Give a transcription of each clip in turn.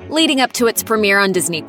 Leading up to its premiere on Disney+,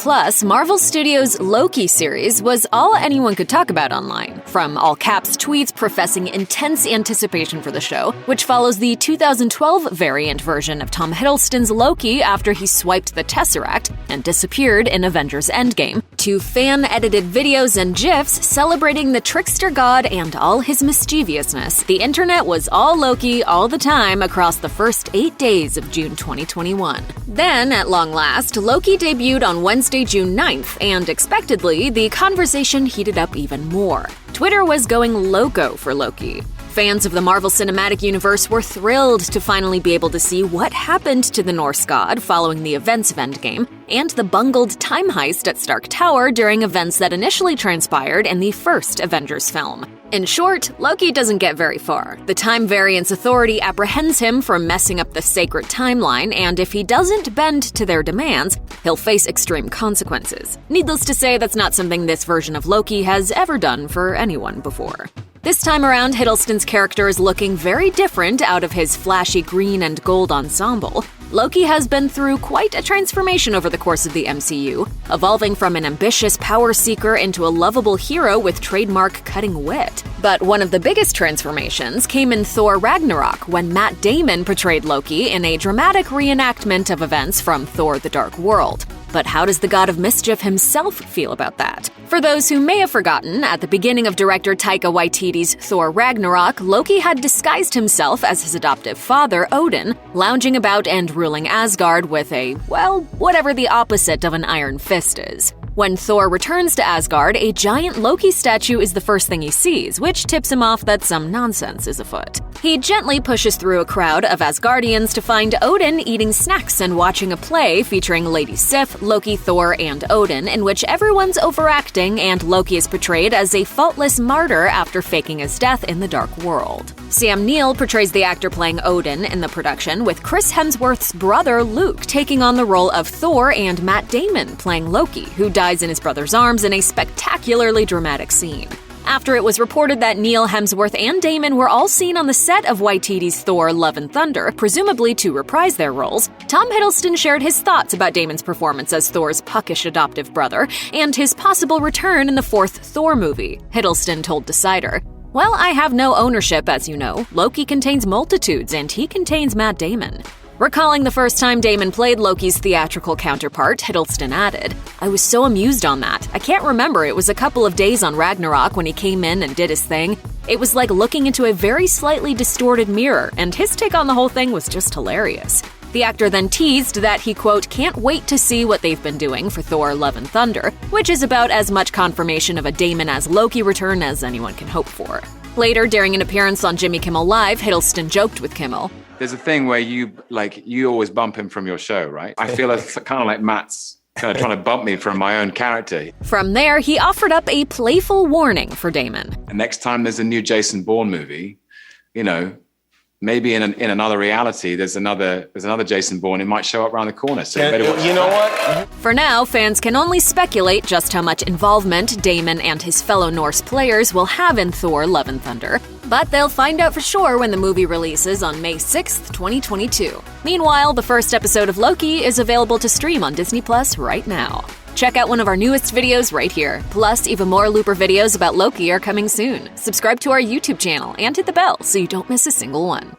Marvel Studios' Loki series was all anyone could talk about online, from all-caps tweets professing intense anticipation for the show, which follows the 2012 variant version of Tom Hiddleston's Loki after he swiped the Tesseract and disappeared in Avengers Endgame, to fan-edited videos and GIFs celebrating the trickster god and all his mischievousness. The internet was all Loki all the time across the first 8 days of June 2021. Then, at long last, Loki debuted on Wednesday, June 9th, and expectedly, the conversation heated up even more. Twitter was going loco for Loki. Fans of the Marvel Cinematic Universe were thrilled to finally be able to see what happened to the Norse god following the events of Endgame, and the bungled time heist at Stark Tower during events that initially transpired in the first Avengers film. In short, Loki doesn't get very far. The Time Variance Authority apprehends him for messing up the sacred timeline, and if he doesn't bend to their demands, he'll face extreme consequences. Needless to say, that's not something this version of Loki has ever done for anyone before. This time around, Hiddleston's character is looking very different out of his flashy green and gold ensemble. Loki has been through quite a transformation over the course of the MCU, evolving from an ambitious power seeker into a lovable hero with trademark cutting wit. But one of the biggest transformations came in Thor Ragnarok, when Matt Damon portrayed Loki in a dramatic reenactment of events from Thor: The Dark World. But how does the god of mischief himself feel about that? For those who may have forgotten, at the beginning of director Taika Waititi's Thor Ragnarok, Loki had disguised himself as his adoptive father, Odin, lounging about and ruling Asgard with a, well, whatever the opposite of an iron fist is. When Thor returns to Asgard, a giant Loki statue is the first thing he sees, which tips him off that some nonsense is afoot. He gently pushes through a crowd of Asgardians to find Odin eating snacks and watching a play featuring Lady Sif, Loki, Thor, and Odin, in which everyone's overacting and Loki is portrayed as a faultless martyr after faking his death in the Dark World. Sam Neill portrays the actor playing Odin in the production, with Chris Hemsworth's brother Luke taking on the role of Thor and Matt Damon playing Loki, who dies in his brother's arms in a spectacularly dramatic scene. After it was reported that Neill, Hemsworth, and Damon were all seen on the set of Waititi's Thor: Love and Thunder, presumably to reprise their roles, Tom Hiddleston shared his thoughts about Damon's performance as Thor's puckish adoptive brother and his possible return in the fourth Thor movie. Hiddleston told Decider, "Well, I have no ownership, as you know. Loki contains multitudes, and he contains Matt Damon." Recalling the first time Damon played Loki's theatrical counterpart, Hiddleston added, "I was so amused on that. I can't remember, it was a couple of days on Ragnarok when he came in and did his thing. It was like looking into a very slightly distorted mirror, and his take on the whole thing was just hilarious." The actor then teased that he, quote, "can't wait to see what they've been doing for Thor: Love and Thunder," which is about as much confirmation of a Damon as Loki return as anyone can hope for. Later, during an appearance on Jimmy Kimmel Live, Hiddleston joked with Kimmel, "There's a thing where you always bump him from your show, right? I feel it's kind of like Matt's kind of trying to bump me from my own character." From there, he offered up a playful warning for Damon. And next time there's a new Jason Bourne movie, maybe in another reality, there's another Jason Bourne. It might show up around the corner. So you better watch. You know what? For now, fans can only speculate just how much involvement Damon and his fellow Norse players will have in Thor: Love and Thunder. But they'll find out for sure when the movie releases on May 6th, 2022. Meanwhile, the first episode of Loki is available to stream on Disney Plus right now. Check out one of our newest videos right here. Plus, even more Looper videos about Loki are coming soon. Subscribe to our YouTube channel and hit the bell so you don't miss a single one.